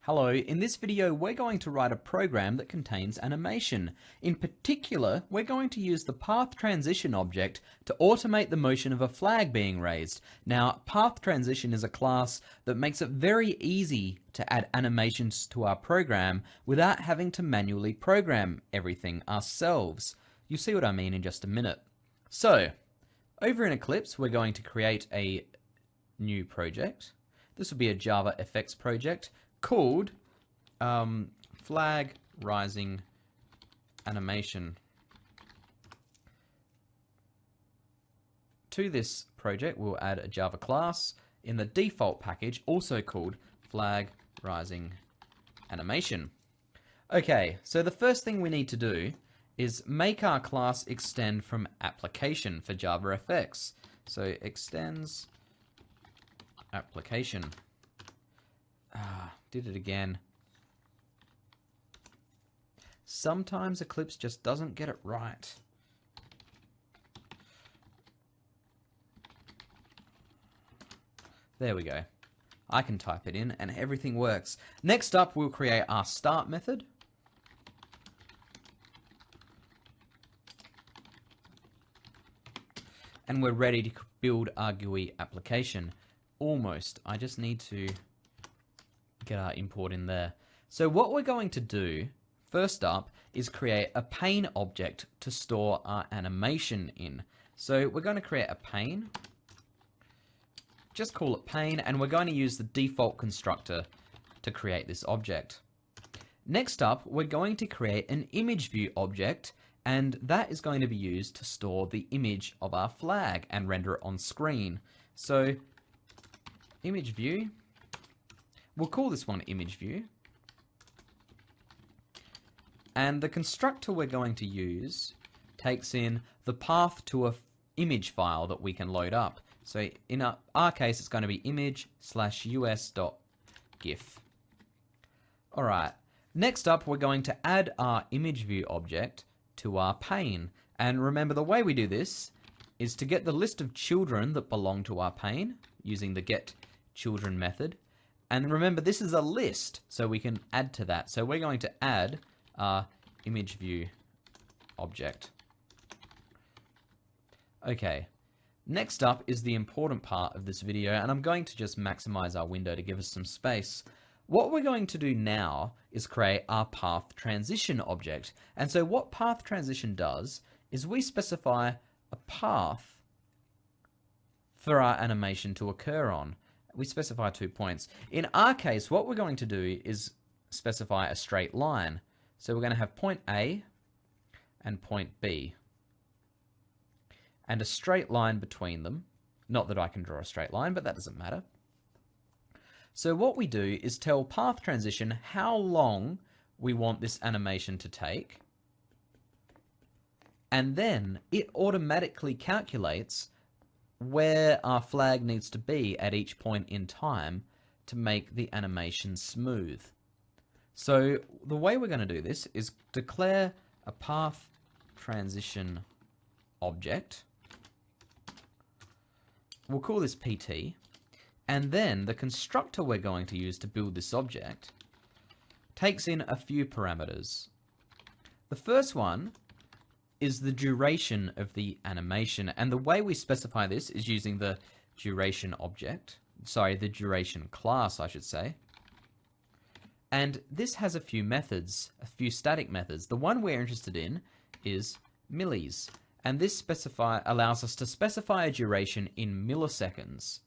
Hello, in this video we're going to write a program that contains animation. In particular, we're going to use the path transition object to automate the motion of a flag being raised. Now, path transition is a class that makes it very easy to add animations to our program without having to manually program everything ourselves. You'll see what I mean in just a minute. So, over in Eclipse, we're going to create a new project. This will be a JavaFX project called flag rising animation. To this project, we'll add a Java class in the default package, also called flag rising animation. Okay, so the first thing we need to do is make our class extend from application for JavaFX. So extends application. Did it again. Sometimes Eclipse just doesn't get it right. There we go. I can type it in and everything works. Next up, we'll create our start method. And we're ready to build our GUI application. Almost. I just need to get our import in there. So what we're going to do first up is create a pane object to store our animation in. So we're going to create a pane, just call it pane, and we're going to use the default constructor to create this object. Next up, we're going to create an image view object, and that is going to be used to store the image of our flag and render it on screen. So image view, we'll call this one image view. And the constructor we're going to use takes in the path to an image file that we can load up. So in our case, it's going to be image/us.gif. All right. Next up, we're going to add our image view object to our pane. And remember, the way we do this is to get the list of children that belong to our pane using the getChildren method. And remember, this is a list, so we can add to that. So we're going to add our image view object. Okay, next up is the important part of this video, and I'm going to just maximize our window to give us some space. What we're going to do now is create our path transition object. And so what path transition does is we specify a path for our animation to occur on. We specify 2 points. In our case, what we're going to do is specify a straight line. So we're going to have point A and point B, and a straight line between them. Not that I can draw a straight line, but that doesn't matter. So what we do is tell path transition how long we want this animation to take, and then it automatically calculates where our flag needs to be at each point in time to make the animation smooth. So the way we're going to do this is declare a path transition object. We'll call this PT, and then the constructor we're going to use to build this object takes in a few parameters. The first one is the duration of the animation, and the way we specify this is using the duration object, the duration class, I should say. And this has a few methods, a few static methods. The one we're interested in is millis, and this allows us to specify a duration in milliseconds.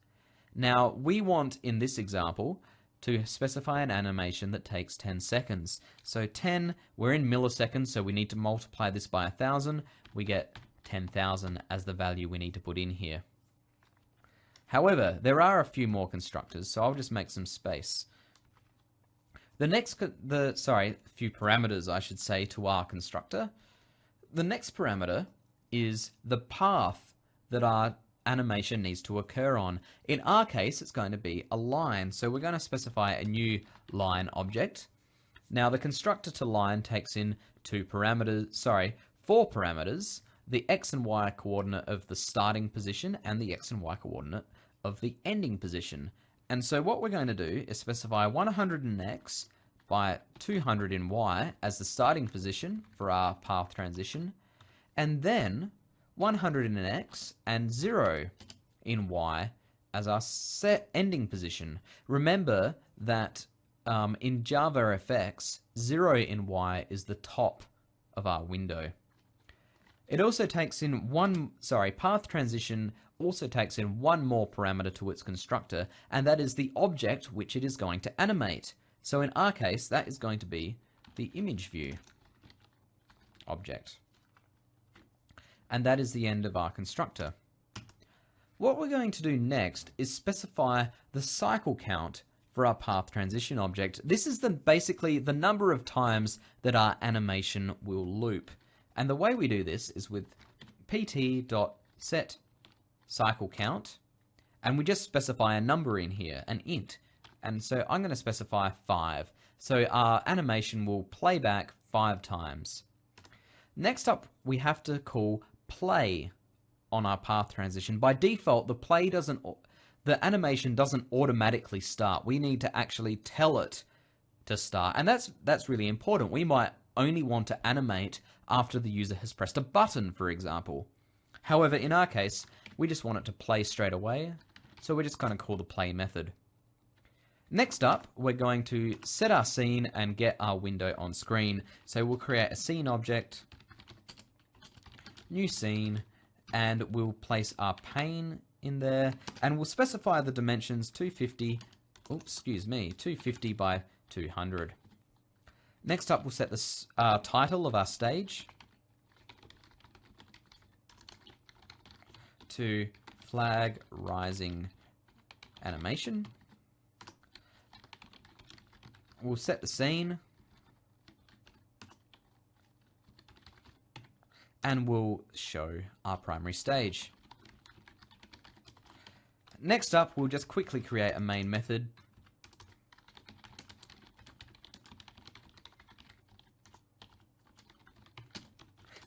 Now, we want, in this example, to specify an animation that takes 10 seconds. So 10, we're in milliseconds, so we need to multiply this by 1,000. We get 10,000 as the value we need to put in here. However, there are a few more constructors, so I'll just make some space. Few parameters, I should say, to our constructor. The next parameter is the path that our animation needs to occur on. In our case, it's going to be a line, so we're going to specify a new line object. Now, the constructor to line takes in four parameters, the x and y coordinate of the starting position and the x and y coordinate of the ending position. And so what we're going to do is specify 100 in X by 200 in Y as the starting position for our path transition, and then 100 in X and 0 in Y as our set ending position. Remember that in JavaFX, 0 in Y is the top of our window. It also takes in path transition also takes in one more parameter to its constructor, and that is the object which it is going to animate. So in our case, that is going to be the image view object. And that is the end of our constructor. What we're going to do next is specify the cycle count for our path transition object. This is basically the number of times that our animation will loop. And the way we do this is with pt.set cycle count, and we just specify a number in here, an int. And so I'm going to specify 5. So our animation will play back 5 times. Next up, we have to call play on our path transition. By default, the animation doesn't automatically start. We need to actually tell it to start. And that's really important. We might only want to animate after the user has pressed a button, for example. However, in our case, we just want it to play straight away. So we're just going to call the play method. Next up, we're going to set our scene and get our window on screen. So we'll create a scene object, new scene, and we'll place our pane in there, and we'll specify the dimensions 250 by 200. Next up, we'll set the title of our stage to flag rising animation. We'll set the scene, and we'll show our primary stage. Next up, we'll just quickly create a main method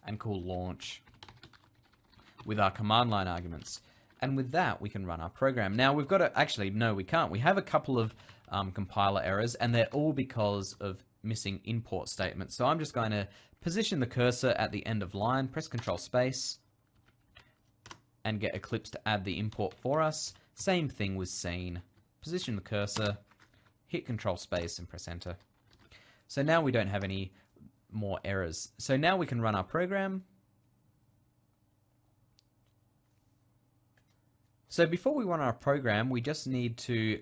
and call launch with our command line arguments. And with that, we can run our program. Now we've got to, actually, no, we can't. We have a couple of compiler errors, and they're all because of missing import statements. So I'm just going to position the cursor at the end of line, press Control Space, and get Eclipse to add the import for us. Same thing with scene. Position the cursor, hit Control Space, and press Enter. So now we don't have any more errors. So now we can run our program. So before we run our program, we just need to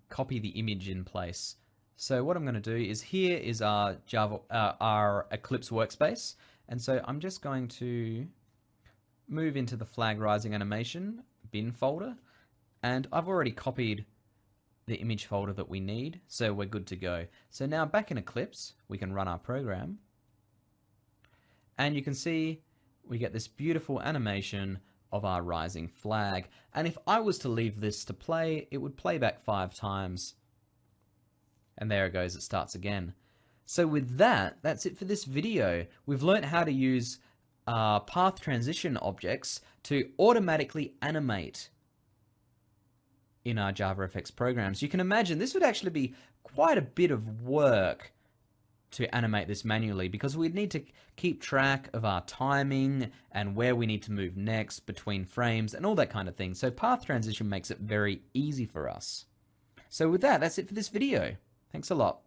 copy the image in place. So what I'm going to do is, here is our our Eclipse workspace, and so I'm just going to move into the flag rising animation bin folder, and I've already copied the image folder that we need, so we're good to go. So now back in Eclipse, we can run our program, and you can see we get this beautiful animation of our rising flag. And if I was to leave this to play, it would play back 5 times. And there it goes, it starts again. So with that, that's it for this video. We've learned how to use path transition objects to automatically animate in our JavaFX programs. You can imagine this would actually be quite a bit of work to animate this manually, because we'd need to keep track of our timing and where we need to move next between frames and all that kind of thing. So path transition makes it very easy for us. So with that, that's it for this video. Thanks a lot.